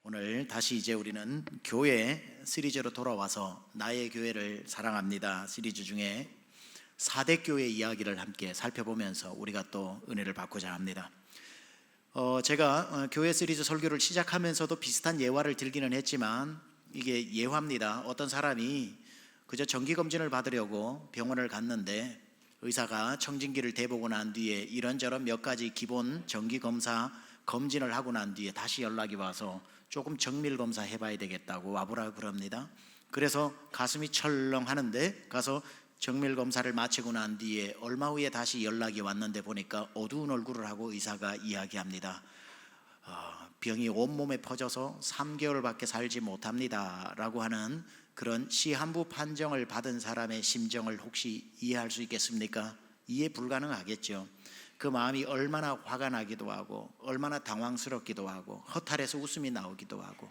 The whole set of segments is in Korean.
오늘 다시 이제 우리는 교회 시리즈로 돌아와서 나의 교회를 사랑합니다 시리즈 중에 4대 교회 이야기를 함께 살펴보면서 우리가 또 은혜를 받고자 합니다. 제가 교회 시리즈 설교를 시작하면서도 비슷한 예화를 들기는 했지만 이게 예화입니다. 어떤 사람이 그저 정기검진을 받으려고 병원을 갔는데 의사가 청진기를 대보고 난 뒤에 이런저런 몇 가지 기본 정기검사 검진을 하고 난 뒤에 다시 연락이 와서 조금 정밀검사 해봐야 되겠다고 와보라 그럽니다. 그래서 가슴이 철렁하는데 가서 정밀검사를 마치고 난 뒤에 얼마 후에 다시 연락이 왔는데 보니까 어두운 얼굴을 하고 의사가 이야기합니다. 병이 온몸에 퍼져서 3개월밖에 살지 못합니다 라고 하는 그런 시한부 판정을 받은 사람의 심정을 혹시 이해할 수 있겠습니까? 이해 불가능하겠죠. 그 마음이 얼마나 화가 나기도 하고 얼마나 당황스럽기도 하고 허탈해서 웃음이 나오기도 하고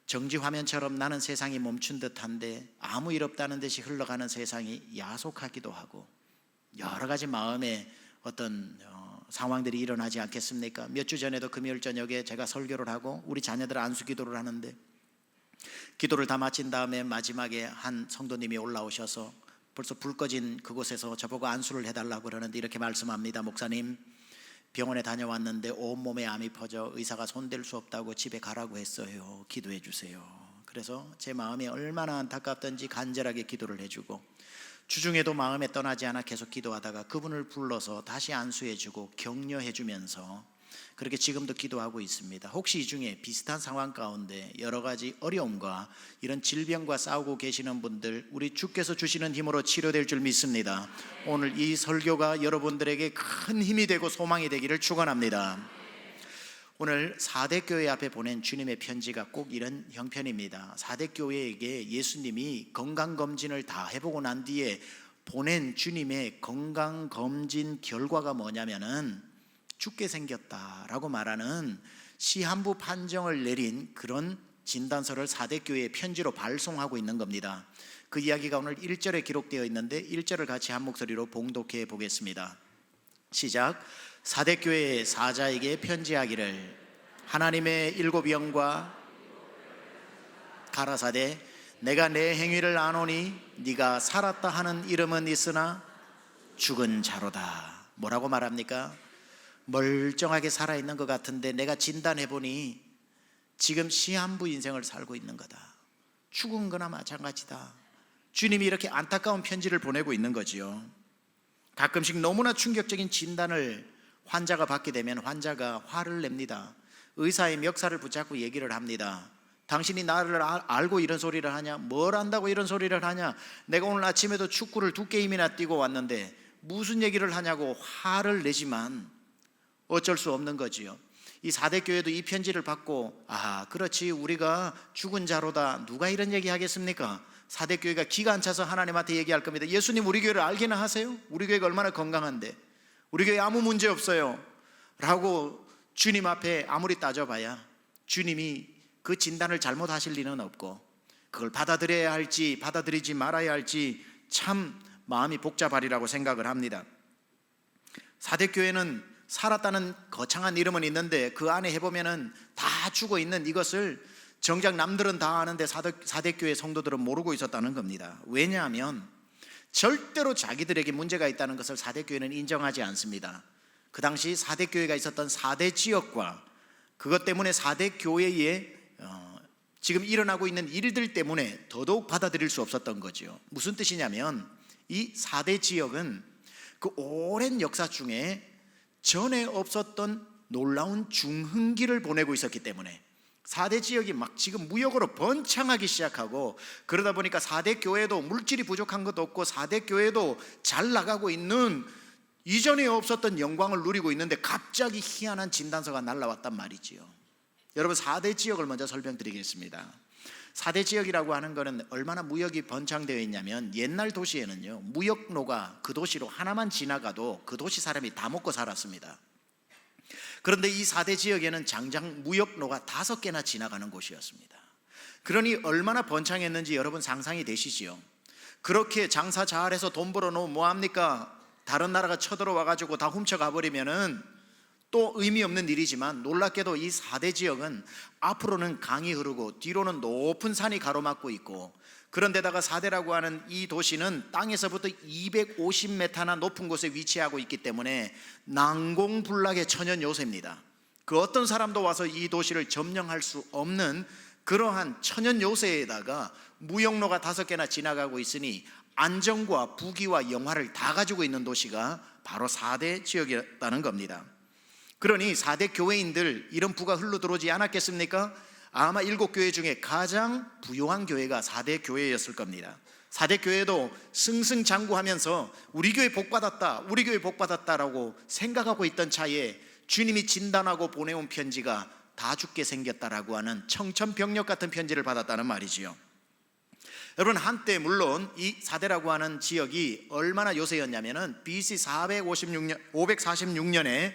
정지화면처럼 나는 세상이 멈춘 듯한데 아무 일 없다는 듯이 흘러가는 세상이 야속하기도 하고 여러 가지 마음의 어떤 상황들이 일어나지 않겠습니까? 몇 주 전에도 금요일 저녁에 제가 설교를 하고 우리 자녀들 안수 기도를 하는데 기도를 다 마친 다음에 마지막에 한 성도님이 올라오셔서 벌써 불 꺼진 그곳에서 저보고 안수를 해달라고 그러는데 이렇게 말씀합니다. 목사님, 병원에 다녀왔는데 온몸에 암이 퍼져 의사가 손댈 수 없다고 집에 가라고 했어요. 기도해 주세요. 그래서 제 마음이 얼마나 안타깝던지 간절하게 기도를 해주고 주중에도 마음에 떠나지 않아 계속 기도하다가 그분을 불러서 다시 안수해주고 격려해주면서 그렇게 지금도 기도하고 있습니다. 혹시 이 중에 비슷한 상황 가운데 여러 가지 어려움과 이런 질병과 싸우고 계시는 분들, 우리 주께서 주시는 힘으로 치료될 줄 믿습니다. 오늘 이 설교가 여러분들에게 큰 힘이 되고 소망이 되기를 축원합니다. 오늘 4대 교회 앞에 보낸 주님의 편지가 꼭 이런 형편입니다. 4대 교회에게 예수님이 건강검진을 다 해보고 난 뒤에 보낸 주님의 건강검진 결과가 뭐냐면은 죽게 생겼다라고 말하는 시한부 판정을 내린 그런 진단서를 4대 교회에 편지로 발송하고 있는 겁니다. 그 이야기가 오늘 1절에 기록되어 있는데 1절을 같이 한 목소리로 봉독해 보겠습니다. 시작. 4대 교회의 사자에게 편지하기를 하나님의 7 영과 가라사대 내가 내 행위를 아노니 네가 살았다 하는 이름은 있으나 죽은 자로다. 뭐라고 말합니까? 멀쩡하게 살아있는 것 같은데 내가 진단해보니 지금 시한부 인생을 살고 있는 거다. 죽은 거나 마찬가지다. 주님이 이렇게 안타까운 편지를 보내고 있는 거지요. 가끔씩 너무나 충격적인 진단을 환자가 받게 되면 환자가 화를 냅니다. 의사의 멱살을 붙잡고 얘기를 합니다. 당신이 나를 알고 이런 소리를 하냐? 뭘 안다고 이런 소리를 하냐? 내가 오늘 아침에도 축구를 2게임이나 뛰고 왔는데 무슨 얘기를 하냐고 화를 내지만 어쩔 수 없는 거지요. 이 4대 교회도 이 편지를 받고 그렇지 우리가 죽은 자로다. 누가 이런 얘기 하겠습니까? 4대 교회가 기가 안 차서 하나님한테 얘기할 겁니다. 예수님 우리 교회를 알기나 하세요? 우리 교회가 얼마나 건강한데 우리 교회 아무 문제 없어요 라고 주님 앞에 아무리 따져봐야 주님이 그 진단을 잘못하실 리는 없고 그걸 받아들여야 할지 받아들이지 말아야 할지 참 마음이 복잡하리라고 생각을 합니다. 4대 교회는 살았다는 거창한 이름은 있는데 그 안에 해보면은 다 죽어 있는 이것을 정작 남들은 다 아는데 4대 교회 성도들은 모르고 있었다는 겁니다. 왜냐하면 절대로 자기들에게 문제가 있다는 것을 4대 교회는 인정하지 않습니다. 그 당시 4대 교회가 있었던 4대 지역과 그것 때문에 4대 교회에 지금 일어나고 있는 일들 때문에 더더욱 받아들일 수 없었던 거죠. 무슨 뜻이냐면 이 4대 지역은 그 오랜 역사 중에 전에 없었던 놀라운 중흥기를 보내고 있었기 때문에 4대 지역이 막 지금 무역으로 번창하기 시작하고 그러다 보니까 4대 교회도 물질이 부족한 것도 없고 4대 교회도 잘 나가고 있는 이전에 없었던 영광을 누리고 있는데 갑자기 희한한 진단서가 날라왔단 말이지요. 여러분 4대 지역을 먼저 설명드리겠습니다. 4대 지역이라고 하는 것은 얼마나 무역이 번창되어 있냐면 옛날 도시에는요 무역로가 그 도시로 하나만 지나가도 그 도시 사람이 다 먹고 살았습니다. 그런데 이 4대 지역에는 장장 무역로가 5개나 지나가는 곳이었습니다. 그러니 얼마나 번창했는지 여러분 상상이 되시지요. 그렇게 장사 잘해서 돈 벌어 놓으면 뭐합니까? 다른 나라가 쳐들어와 가지고 다 훔쳐가 버리면은 또 의미 없는 일이지만 놀랍게도 이 4대 지역은 앞으로는 강이 흐르고 뒤로는 높은 산이 가로막고 있고, 그런데다가 4대라고 하는 이 도시는 땅에서부터 250m나 높은 곳에 위치하고 있기 때문에 난공불락의 천연 요새입니다. 그 어떤 사람도 와서 이 도시를 점령할 수 없는 그러한 천연 요새에다가 무역로가 5개나 지나가고 있으니 안정과 부귀와 영화를 다 가지고 있는 도시가 바로 4대 지역이었다는 겁니다. 그러니 4대 교회인들 이런 부가 흘러들어오지 않았겠습니까? 아마 7교회 중에 가장 부유한 교회가 4대 교회였을 겁니다. 4대 교회도 승승장구하면서 우리 교회 복받았다, 우리 교회 복받았다라고 생각하고 있던 차에 주님이 진단하고 보내온 편지가 다 죽게 생겼다라고 하는 청천벽력 같은 편지를 받았다는 말이지요. 여러분, 한때 물론 이 4대라고 하는 지역이 얼마나 요새였냐면은 BC 546년에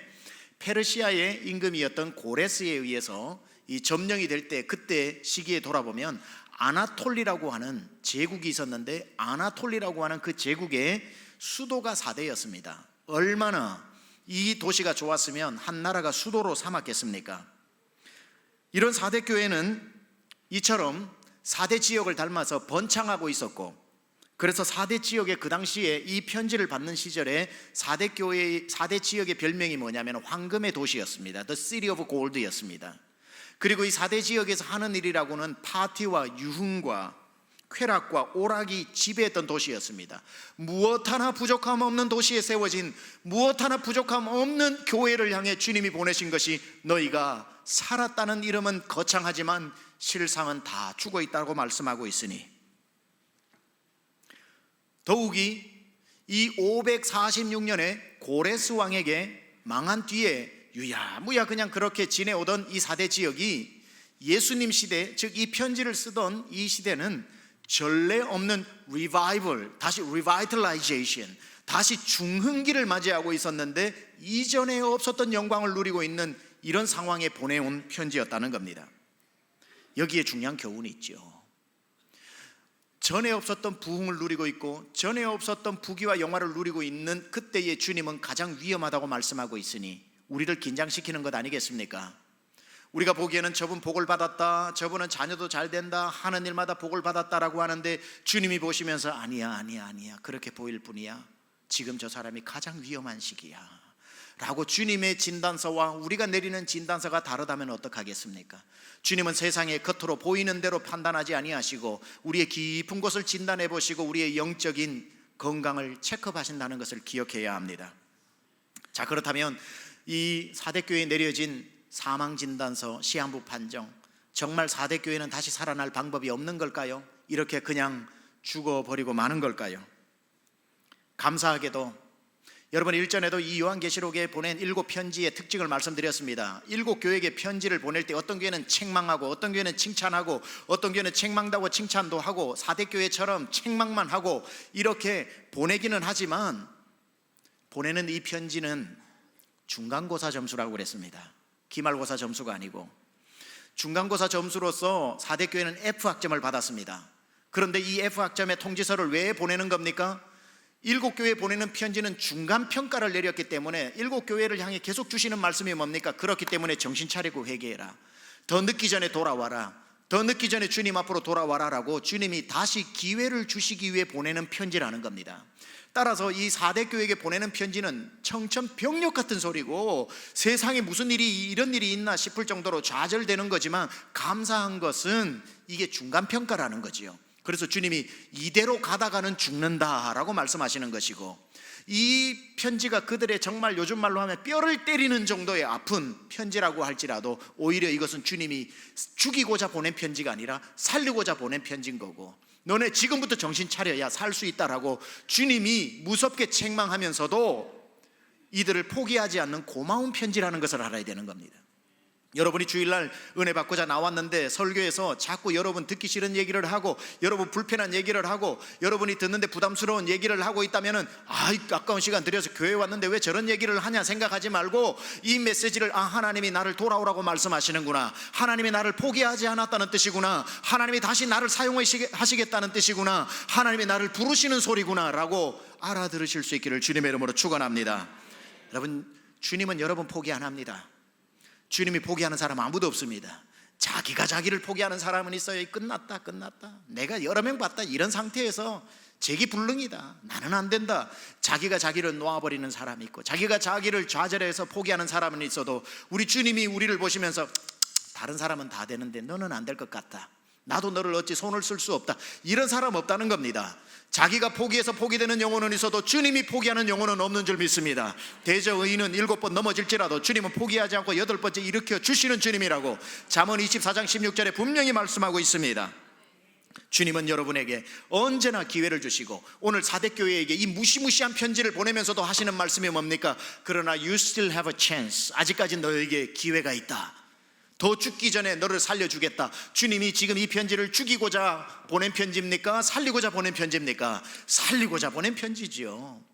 페르시아의 임금이었던 고레스에 의해서 이 점령이 될 때, 그때 시기에 돌아보면 아나톨리라고 하는 제국이 있었는데, 아나톨리라고 하는 그 제국의 수도가 4대였습니다. 얼마나 이 도시가 좋았으면 한 나라가 수도로 삼았겠습니까? 이런 4대 교회는 이처럼 4대 지역을 닮아서 번창하고 있었고, 그래서 4대 지역의 그 당시에 이 편지를 받는 시절에 4대 지역의 별명이 뭐냐면 황금의 도시였습니다. The City of Gold였습니다. 그리고 이 4대 지역에서 하는 일이라고는 파티와 유흥과 쾌락과 오락이 지배했던 도시였습니다. 무엇 하나 부족함 없는 도시에 세워진, 무엇 하나 부족함 없는 교회를 향해 주님이 보내신 것이, 너희가 살았다는 이름은 거창하지만 실상은 다 죽어 있다고 말씀하고 있으니, 더욱이 이 546년에 고레스 왕에게 망한 뒤에 유야무야 그냥 그렇게 지내오던 이 4대 지역이 예수님 시대, 즉 이 편지를 쓰던 이 시대는 전례 없는 리바이벌, 다시 리바이탈라이제이션, 다시 중흥기를 맞이하고 있었는데 이전에 없었던 영광을 누리고 있는 이런 상황에 보내온 편지였다는 겁니다. 여기에 중요한 교훈이 있죠. 전에 없었던 부흥을 누리고 있고 전에 없었던 부귀와 영화를 누리고 있는 그때의 주님은 가장 위험하다고 말씀하고 있으니 우리를 긴장시키는 것 아니겠습니까? 우리가 보기에는 저분 복을 받았다, 저분은 자녀도 잘 된다, 하는 일마다 복을 받았다라고 하는데 주님이 보시면서 아니야 그렇게 보일 뿐이야, 지금 저 사람이 가장 위험한 시기야 라고 주님의 진단서와 우리가 내리는 진단서가 다르다면 어떡하겠습니까? 주님은 세상의 겉으로 보이는 대로 판단하지 아니하시고 우리의 깊은 곳을 진단해 보시고 우리의 영적인 건강을 체크하신다는 것을 기억해야 합니다. 자, 그렇다면 이 4대 교회에 내려진 사망진단서, 시한부 판정, 정말 4대 교회는 다시 살아날 방법이 없는 걸까요? 이렇게 그냥 죽어버리고 마는 걸까요? 감사하게도 여러분, 일전에도 이 요한계시록에 보낸 7편지의 특징을 말씀드렸습니다. 7교회에게 편지를 보낼 때 어떤 교회는 책망하고 어떤 교회는 칭찬하고 어떤 교회는 책망도 하고 칭찬도 하고 4대 교회처럼 책망만 하고 이렇게 보내기는 하지만 보내는 이 편지는 중간고사 점수라고 그랬습니다. 기말고사 점수가 아니고 중간고사 점수로서 4대 교회는 F학점을 받았습니다. 그런데 이 F학점의 통지서를 왜 보내는 겁니까? 7교회에 보내는 편지는 중간평가를 내렸기 때문에 7교회를 향해 계속 주시는 말씀이 뭡니까? 그렇기 때문에 정신 차리고 회개해라, 더 늦기 전에 돌아와라, 더 늦기 전에 주님 앞으로 돌아와라 라고 주님이 다시 기회를 주시기 위해 보내는 편지라는 겁니다. 따라서 이 4대 교회에게 보내는 편지는 청천벽력 같은 소리고 세상에 무슨 일이 이런 일이 있나 싶을 정도로 좌절되는 거지만 감사한 것은 이게 중간평가라는 거지요. 그래서 주님이 이대로 가다가는 죽는다라고 말씀하시는 것이고, 이 편지가 그들의 정말 요즘 말로 하면 뼈를 때리는 정도의 아픈 편지라고 할지라도 오히려 이것은 주님이 죽이고자 보낸 편지가 아니라 살리고자 보낸 편지인 거고, 너네 지금부터 정신 차려야 살 수 있다라고 주님이 무섭게 책망하면서도 이들을 포기하지 않는 고마운 편지라는 것을 알아야 되는 겁니다. 여러분이 주일날 은혜 받고자 나왔는데 설교에서 자꾸 여러분 듣기 싫은 얘기를 하고 여러분 불편한 얘기를 하고 여러분이 듣는데 부담스러운 얘기를 하고 있다면은 아까운 시간 들여서 교회 왔는데 왜 저런 얘기를 하냐 생각하지 말고 이 메시지를 하나님이 나를 돌아오라고 말씀하시는구나, 하나님이 나를 포기하지 않았다는 뜻이구나, 하나님이 다시 나를 사용하시겠다는 뜻이구나, 하나님이 나를 부르시는 소리구나 라고 알아들으실 수 있기를 주님의 이름으로 축원합니다. 여러분, 주님은 여러분 포기 안 합니다. 주님이 포기하는 사람 아무도 없습니다. 자기가 자기를 포기하는 사람은 있어요. 끝났다 내가 여러 명 봤다, 이런 상태에서 재기불능이다, 나는 안 된다, 자기가 자기를 놓아버리는 사람이 있고, 자기가 자기를 좌절해서 포기하는 사람은 있어도 우리 주님이 우리를 보시면서 다른 사람은 다 되는데 너는 안 될 것 같다, 나도 너를 어찌 손을 쓸 수 없다, 이런 사람 없다는 겁니다. 자기가 포기해서 포기되는 영혼은 있어도 주님이 포기하는 영혼은 없는 줄 믿습니다. 대저 의인은 7번 넘어질지라도 주님은 포기하지 않고 8번째 일으켜 주시는 주님이라고 잠언 24장 16절에 분명히 말씀하고 있습니다. 주님은 여러분에게 언제나 기회를 주시고, 오늘 사대교회에게 이 무시무시한 편지를 보내면서도 하시는 말씀이 뭡니까? 그러나 you still have a chance, 아직까지 너에게 기회가 있다, 더 죽기 전에 너를 살려주겠다. 주님이 지금 이 편지를 죽이고자 보낸 편지입니까? 살리고자 보낸 편지입니까? 살리고자 보낸 편지지요.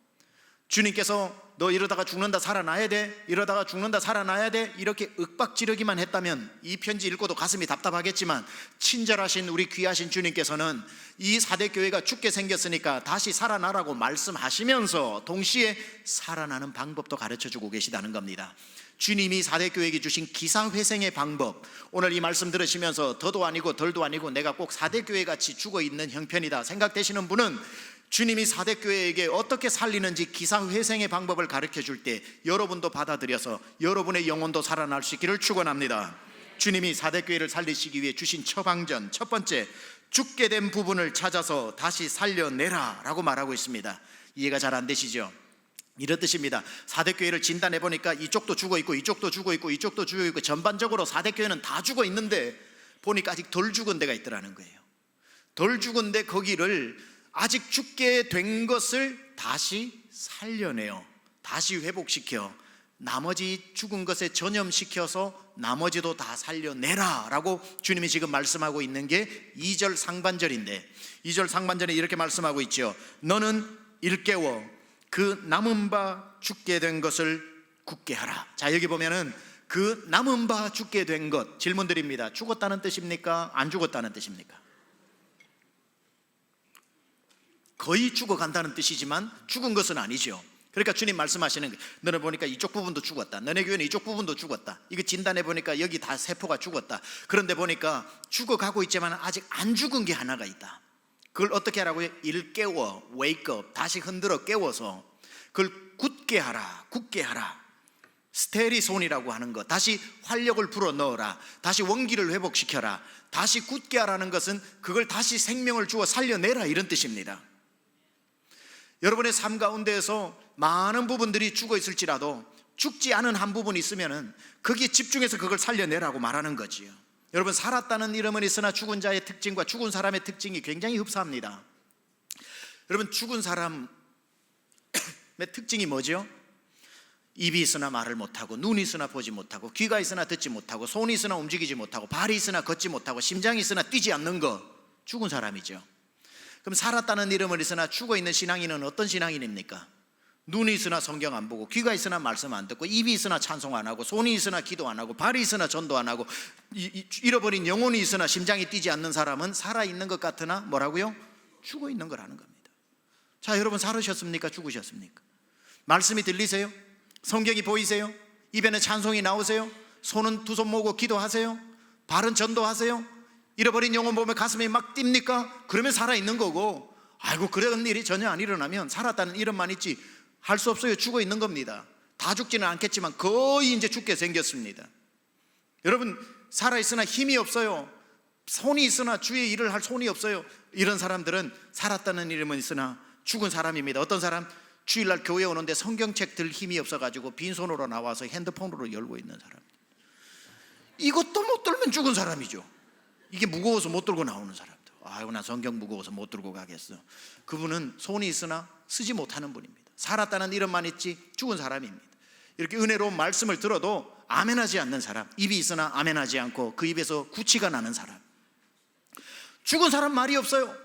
주님께서 너 이러다가 죽는다 살아나야 돼, 이러다가 죽는다 살아나야 돼, 이렇게 윽박지르기만 했다면 이 편지 읽고도 가슴이 답답하겠지만, 친절하신 우리 귀하신 주님께서는 이 사대교회가 죽게 생겼으니까 다시 살아나라고 말씀하시면서 동시에 살아나는 방법도 가르쳐주고 계시다는 겁니다. 주님이 사대교회에게 주신 기사회생의 방법, 오늘 이 말씀 들으시면서 더도 아니고 덜도 아니고 내가 꼭 사대교회 같이 죽어있는 형편이다 생각되시는 분은 주님이 사대교회에게 어떻게 살리는지 기사회생의 방법을 가르쳐줄 때 여러분도 받아들여서 여러분의 영혼도 살아날 수 있기를 축원합니다. 주님이 사대교회를 살리시기 위해 주신 처방전, 첫 번째, 죽게 된 부분을 찾아서 다시 살려내라 라고 말하고 있습니다. 이해가 잘 안 되시죠? 이런 뜻입니다. 사대교회를 진단해 보니까 이쪽도 죽어 있고 이쪽도 죽어 있고 이쪽도 죽어 있고 전반적으로 사대교회는 다 죽어 있는데 보니까 아직 덜 죽은 데가 있더라는 거예요. 덜 죽은데 거기를 아직 죽게 된 것을 다시 살려내요. 다시 회복시켜 나머지 죽은 것에 전염시켜서 나머지도 다 살려내라 라고 주님이 지금 말씀하고 있는 게 2절 상반절인데, 2절 상반절에 이렇게 말씀하고 있죠. 너는 일깨워 그 남은 바 죽게 된 것을 굳게 하라. 자, 여기 보면은 그 남은 바 죽게 된 것, 질문 드립니다. 죽었다는 뜻입니까? 안 죽었다는 뜻입니까? 거의 죽어간다는 뜻이지만 죽은 것은 아니죠. 그러니까 주님 말씀하시는 게, 너는 보니까 이쪽 부분도 죽었다, 너네 교회는 이쪽 부분도 죽었다, 이거 진단해 보니까 여기 다 세포가 죽었다, 그런데 보니까 죽어가고 있지만 아직 안 죽은 게 하나가 있다. 그걸 어떻게 하라고요? 일깨워, wake up, 다시 흔들어 깨워서 그걸 굳게 하라, 굳게 하라. 스테리손이라고 하는 것, 다시 활력을 불어 넣어라, 다시 원기를 회복시켜라. 다시 굳게 하라는 것은 그걸 다시 생명을 주어 살려내라, 이런 뜻입니다. 여러분의 삶 가운데에서 많은 부분들이 죽어 있을지라도 죽지 않은 한 부분이 있으면은 거기에 집중해서 그걸 살려내라고 말하는 거지요. 여러분, 살았다는 이름은 있으나 죽은 자의 특징과 죽은 사람의 특징이 굉장히 흡사합니다. 여러분, 죽은 사람의 특징이 뭐죠? 입이 있으나 말을 못하고, 눈이 있으나 보지 못하고, 귀가 있으나 듣지 못하고, 손이 있으나 움직이지 못하고, 발이 있으나 걷지 못하고, 심장이 있으나 뛰지 않는 것, 죽은 사람이죠. 그럼 살았다는 이름을 있으나 죽어있는 신앙인은 어떤 신앙인입니까? 눈이 있으나 성경 안 보고, 귀가 있으나 말씀 안 듣고, 입이 있으나 찬송 안 하고, 손이 있으나 기도 안 하고, 발이 있으나 전도 안 하고, 잃어버린 영혼이 있으나 심장이 뛰지 않는 사람은 살아있는 것 같으나 뭐라고요? 죽어 있는 거라는 겁니다. 자, 여러분, 살으셨습니까? 죽으셨습니까? 말씀이 들리세요? 성경이 보이세요? 입에는 찬송이 나오세요? 손은 두 손 모으고 기도하세요? 발은 전도하세요? 잃어버린 영혼 보면 가슴이 막 뜁니까? 그러면 살아있는 거고, 아이고 그런 일이 전혀 안 일어나면 살았다는 이름만 있지 할 수 없어요. 죽어 있는 겁니다. 다 죽지는 않겠지만 거의 이제 죽게 생겼습니다. 여러분, 살아있으나 힘이 없어요. 손이 있으나 주의 일을 할 손이 없어요. 이런 사람들은 살았다는 이름은 있으나 죽은 사람입니다. 어떤 사람? 주일날 교회 오는데 성경책 들 힘이 없어가지고 빈손으로 나와서 핸드폰으로 열고 있는 사람, 이것도 못 들면 죽은 사람이죠. 이게 무거워서 못 들고 나오는 사람들, 아이고 나 성경 무거워서 못 들고 가겠어. 그분은 손이 있으나 쓰지 못하는 분입니다. 살았다는 이름만 있지 죽은 사람입니다. 이렇게 은혜로운 말씀을 들어도 아멘하지 않는 사람, 입이 있으나 아멘하지 않고 그 입에서 구치가 나는 사람, 죽은 사람 말이 없어요.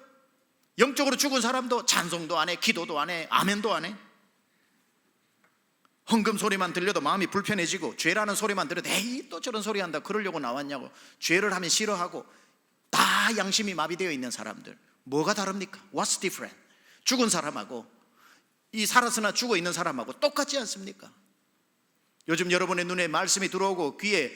영적으로 죽은 사람도 찬송도 안 해, 기도도 안 해, 아멘도 안 해. 헌금 소리만 들려도 마음이 불편해지고, 죄라는 소리만 들려도 에이 또 저런 소리 한다, 그러려고 나왔냐고, 죄를 하면 싫어하고, 다 양심이 마비되어 있는 사람들. 뭐가 다릅니까? What's different? 죽은 사람하고 이 살았으나 죽어 있는 사람하고 똑같지 않습니까? 요즘 여러분의 눈에 말씀이 들어오고 귀에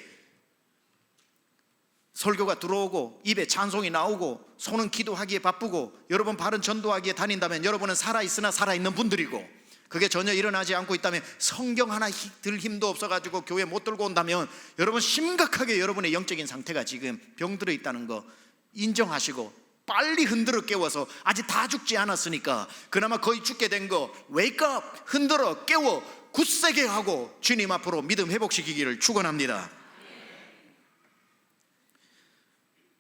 설교가 들어오고 입에 찬송이 나오고 손은 기도하기에 바쁘고 여러분 발은 전도하기에 다닌다면 여러분은 살아있으나 살아있는 분들이고, 그게 전혀 일어나지 않고 있다면, 성경 하나 들 힘도 없어가지고 교회 못 들고 온다면 여러분 심각하게 여러분의 영적인 상태가 지금 병들어 있다는 거 인정하시고 빨리 흔들어 깨워서, 아직 다 죽지 않았으니까 그나마 거의 죽게 된 거 wake up, 흔들어 깨워 굳세게 하고 주님 앞으로 믿음 회복시키기를 축원합니다.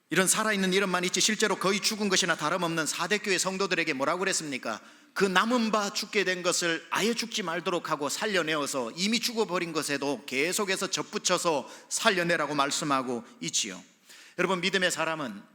이런 살아있는 이름만 있지 실제로 거의 죽은 것이나 다름없는 사대교회 성도들에게 뭐라고 그랬습니까? 그 남은 바 죽게 된 것을 아예 죽지 말도록 하고 살려내어서 이미 죽어버린 것에도 계속해서 접붙여서 살려내라고 말씀하고 있지요. 여러분, 믿음의 사람은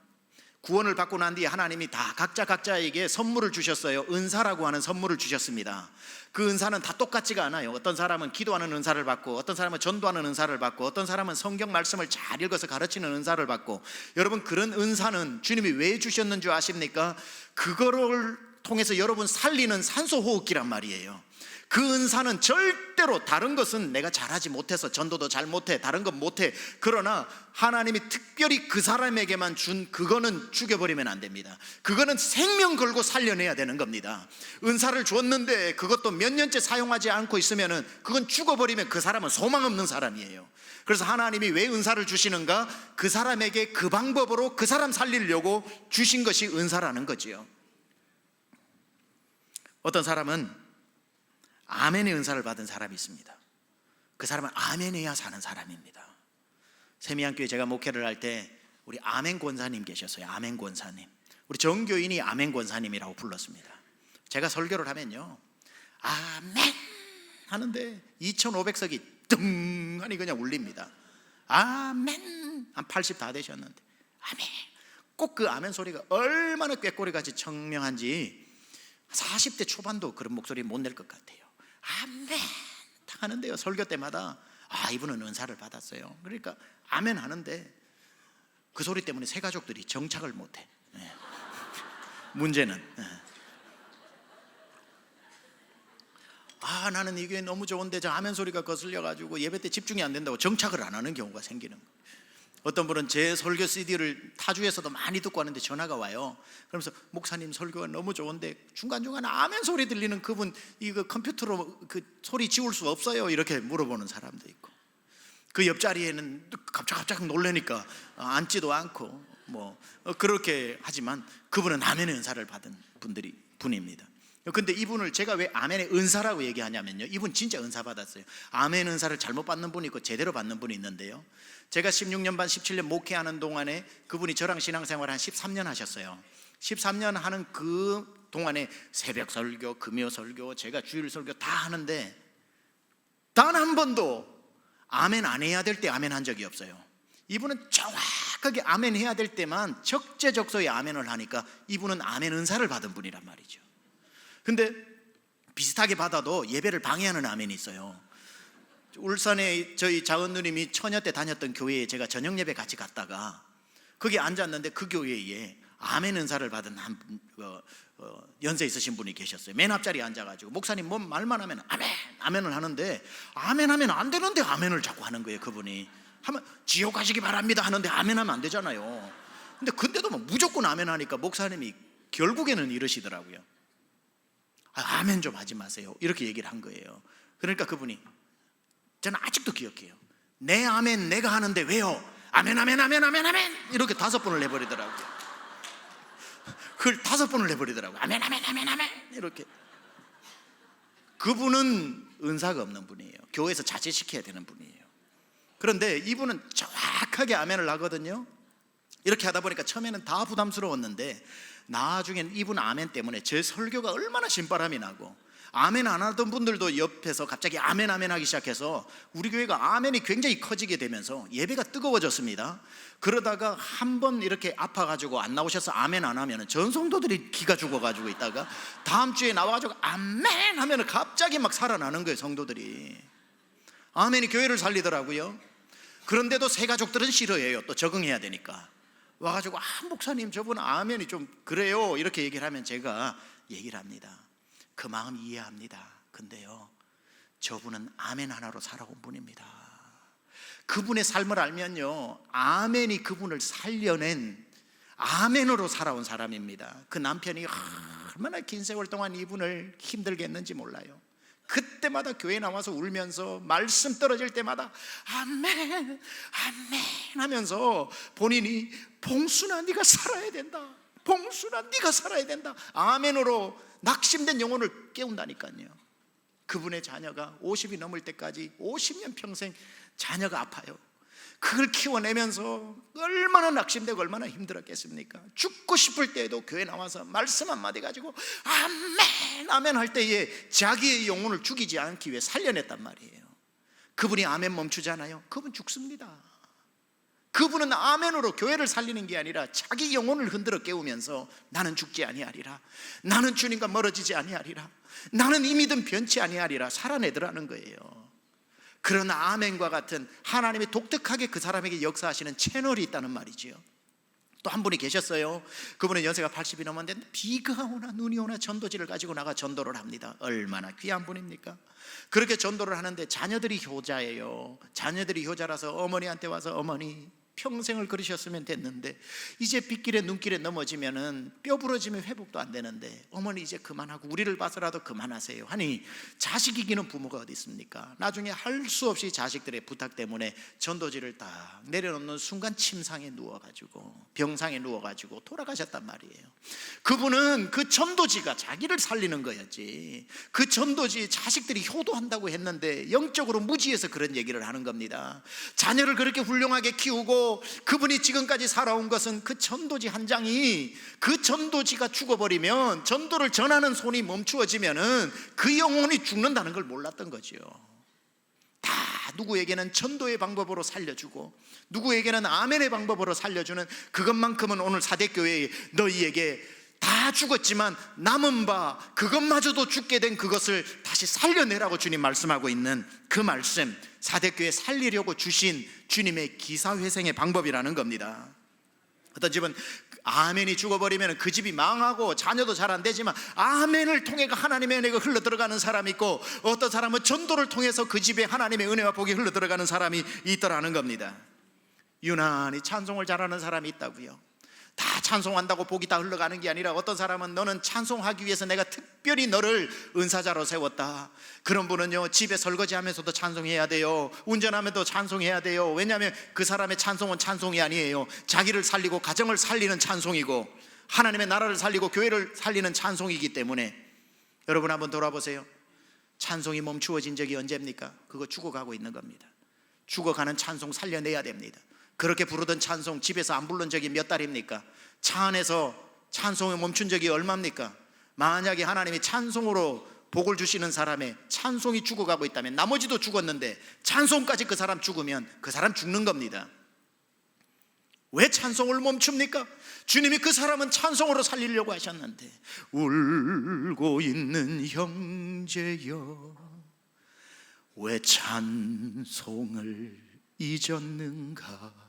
구원을 받고 난 뒤에 하나님이 다 각자에게 선물을 주셨어요. 은사라고 하는 선물을 주셨습니다. 그 은사는 다 똑같지가 않아요. 어떤 사람은 기도하는 은사를 받고, 어떤 사람은 전도하는 은사를 받고, 어떤 사람은 성경 말씀을 잘 읽어서 가르치는 은사를 받고. 여러분, 그런 은사는 주님이 왜 주셨는 줄 아십니까? 그거를 통해서 여러분 살리는 산소호흡기란 말이에요. 그 은사는 절대로 다른 것은 내가 잘하지 못해서 전도도 잘 못해, 다른 건 못해, 그러나 하나님이 특별히 그 사람에게만 준 그거는 죽여버리면 안 됩니다. 그거는 생명 걸고 살려내야 되는 겁니다. 은사를 줬는데 그것도 몇 년째 사용하지 않고 있으면 그건 죽어버리면 그 사람은 소망 없는 사람이에요. 그래서 하나님이 왜 은사를 주시는가? 그 사람에게 그 방법으로 그 사람 살리려고 주신 것이 은사라는 거지요. 어떤 사람은 아멘의 은사를 받은 사람이 있습니다. 그 사람은 아멘해야 사는 사람입니다. 세미양교회 제가 목회를 할 때 우리 아멘 권사님 계셨어요. 아멘 권사님. 우리 정교인이 아멘 권사님이라고 불렀습니다. 제가 설교를 하면요, 아멘 하는데 2500석이 등 하니 그냥 울립니다. 아멘. 한 80 다 되셨는데 아멘. 꼭 그 아멘 소리가 얼마나 꾀꼬리같이 청명한지 40대 초반도 그런 목소리 못 낼 것 같아요. 아멘 딱 하는데요, 설교 때마다 이분은 은사를 받았어요. 그러니까 아멘 하는데 그 소리 때문에 새 가족들이 정착을 못해. 문제는 나는 이 교회 너무 좋은데 저 아멘 소리가 거슬려가지고 예배 때 집중이 안 된다고 정착을 안 하는 경우가 생기는 거예요. 어떤 분은 제 설교 CD를 타주에서도 많이 듣고 하는데 전화가 와요. 그러면서 목사님 설교가 너무 좋은데 중간중간에 아멘 소리 들리는 그분 이거 컴퓨터로 그 소리 지울 수 없어요? 이렇게 물어보는 사람도 있고, 그 옆자리에는 갑자기 놀라니까 앉지도 않고 그렇게 하지만 그분은 아멘의 은사를 받은 분입니다. 근데 이분을 제가 왜 아멘의 은사라고 얘기하냐면요, 이분 진짜 은사 받았어요. 아멘 은사를 잘못 받는 분이 있고 제대로 받는 분이 있는데요, 제가 16년 반 17년 목회하는 동안에 그분이 저랑 신앙생활 한 13년 하셨어요. 13년 하는 그 동안에 새벽 설교, 금요 설교, 제가 주일 설교 다 하는데 단 한 번도 아멘 안 해야 될 때 아멘 한 적이 없어요. 이분은 정확하게 아멘 해야 될 때만 적재적소에 아멘을 하니까 이분은 아멘 은사를 받은 분이란 말이죠. 근데 비슷하게 받아도 예배를 방해하는 아멘이 있어요. 울산에 저희 작은 누님이 처녀 때 다녔던 교회에 제가 저녁 예배 같이 갔다가 거기 앉았는데 그 교회에 아멘 은사를 받은 한 연세 있으신 분이 계셨어요. 맨 앞자리에 앉아가지고 목사님 뭔 말만 하면 아멘 아멘을 하는데, 아멘 하면 안 되는데 아멘을 자꾸 하는 거예요. 그분이 하면 지옥 가시기 바랍니다 하는데 아멘 하면 안 되잖아요. 근데도 무조건 아멘 하니까 목사님이 결국에는 이러시더라고요. 아멘 좀 하지 마세요, 이렇게 얘기를 한 거예요. 그러니까 그분이, 저는 아직도 기억해요, 내 아멘 내가 하는데 왜요? 아멘 아멘 아멘 아멘 아멘 이렇게 5번을 해버리더라고요. 그걸 5번을 해버리더라고요. 아멘 아멘 아멘 아멘 이렇게. 그분은 은사가 없는 분이에요. 교회에서 자제시켜야 되는 분이에요. 그런데 이분은 정확하게 아멘을 하거든요. 이렇게 하다 보니까 처음에는 다 부담스러웠는데 나중엔 이분 아멘 때문에 제 설교가 얼마나 신바람이 나고, 아멘 안 하던 분들도 옆에서 갑자기 아멘 아멘 하기 시작해서 우리 교회가 아멘이 굉장히 커지게 되면서 예배가 뜨거워졌습니다. 그러다가 한 번 이렇게 아파가지고 안 나오셔서 아멘 안 하면 전 성도들이 기가 죽어가지고 있다가 다음 주에 나와가지고 아멘 하면 갑자기 막 살아나는 거예요. 성도들이 아멘이 교회를 살리더라고요. 그런데도 새 가족들은 싫어해요. 또 적응해야 되니까 와가지고 목사님 저분 아멘이 좀 그래요 이렇게 얘기를 하면 제가 얘기를 합니다. 그 마음 이해합니다. 근데요, 저분은 아멘 하나로 살아온 분입니다. 그분의 삶을 알면요, 아멘이 그분을 살려낸 아멘으로 살아온 사람입니다. 그 남편이 얼마나 긴 세월 동안 이분을 힘들게 했는지 몰라요. 그때마다 교회 나와서 울면서 말씀 떨어질 때마다 아멘 아멘 하면서 본인이 봉순아 네가 살아야 된다, 봉순아 네가 살아야 된다, 아멘으로 낙심된 영혼을 깨운다니까요. 그분의 자녀가 50이 넘을 때까지 50년 평생 자녀가 아파요. 그걸 키워내면서 얼마나 낙심되고 얼마나 힘들었겠습니까? 죽고 싶을 때에도 교회 나와서 말씀 한마디 가지고 아멘 아멘 할 때에 자기의 영혼을 죽이지 않기 위해 살려냈단 말이에요. 그분이 아멘 멈추잖아요, 그분 죽습니다. 그분은 아멘으로 교회를 살리는 게 아니라 자기 영혼을 흔들어 깨우면서 나는 죽지 아니하리라, 나는 주님과 멀어지지 아니하리라, 나는 이 믿음 변치 아니하리라 살아내더라는 거예요. 그런 아멘과 같은 하나님이 독특하게 그 사람에게 역사하시는 채널이 있다는 말이지요. 또 한 분이 계셨어요. 그분은 연세가 80이 넘었는데 비가 오나 눈이 오나 전도지를 가지고 나가 전도를 합니다. 얼마나 귀한 분입니까? 그렇게 전도를 하는데 자녀들이 효자예요. 자녀들이 효자라서 어머니한테 와서 어머니 평생을 그러셨으면 됐는데 이제 빗길에 눈길에 넘어지면은 뼈 부러지면 회복도 안 되는데 어머니 이제 그만하고 우리를 봐서라도 그만하세요 하니 자식 이기는 부모가 어디 있습니까? 나중에 할 수 없이 자식들의 부탁 때문에 전도지를 딱 내려놓는 순간 침상에 누워가지고 병상에 누워가지고 돌아가셨단 말이에요. 그분은 그 전도지가 자기를 살리는 거였지, 그 전도지 자식들이 효도한다고 했는데 영적으로 무지해서 그런 얘기를 하는 겁니다. 자녀를 그렇게 훌륭하게 키우고 그분이 지금까지 살아온 것은 그 전도지 한 장이, 그 전도지가 죽어버리면, 전도를 전하는 손이 멈추어지면은 그 영혼이 죽는다는 걸 몰랐던 거죠. 다 누구에게는 전도의 방법으로 살려주고 누구에게는 아멘의 방법으로 살려주는 그것만큼은 오늘 사대교회에 너희에게 다 죽었지만 남은 바 그것마저도 죽게 된 그것을 다시 살려내라고 주님 말씀하고 있는 그 말씀, 사대교회 살리려고 주신 주님의 기사회생의 방법이라는 겁니다. 어떤 집은 아멘이 죽어버리면 그 집이 망하고 자녀도 잘 안 되지만 아멘을 통해 하나님의 은혜가 흘러들어가는 사람이 있고, 어떤 사람은 전도를 통해서 그 집에 하나님의 은혜와 복이 흘러들어가는 사람이 있더라는 겁니다. 유난히 찬송을 잘하는 사람이 있다고요. 다 찬송한다고 복이 다 흘러가는 게 아니라 어떤 사람은 너는 찬송하기 위해서 내가 특별히 너를 은사자로 세웠다. 그런 분은요, 집에 설거지하면서도 찬송해야 돼요. 운전하면서도 찬송해야 돼요. 왜냐하면 그 사람의 찬송은 찬송이 아니에요. 자기를 살리고 가정을 살리는 찬송이고 하나님의 나라를 살리고 교회를 살리는 찬송이기 때문에 여러분 한번 돌아보세요. 찬송이 멈추어진 적이 언제입니까? 그거 죽어가고 있는 겁니다. 죽어가는 찬송 살려내야 됩니다. 그렇게 부르던 찬송 집에서 안 부른 적이 몇 달입니까? 차 안에서 찬송이 멈춘 적이 얼마입니까? 만약에 하나님이 찬송으로 복을 주시는 사람의 찬송이 죽어가고 있다면, 나머지도 죽었는데 찬송까지 그 사람 죽으면 그 사람 죽는 겁니다. 왜 찬송을 멈춥니까? 주님이 그 사람은 찬송으로 살리려고 하셨는데, 울고 있는 형제여 왜 찬송을 잊었는가?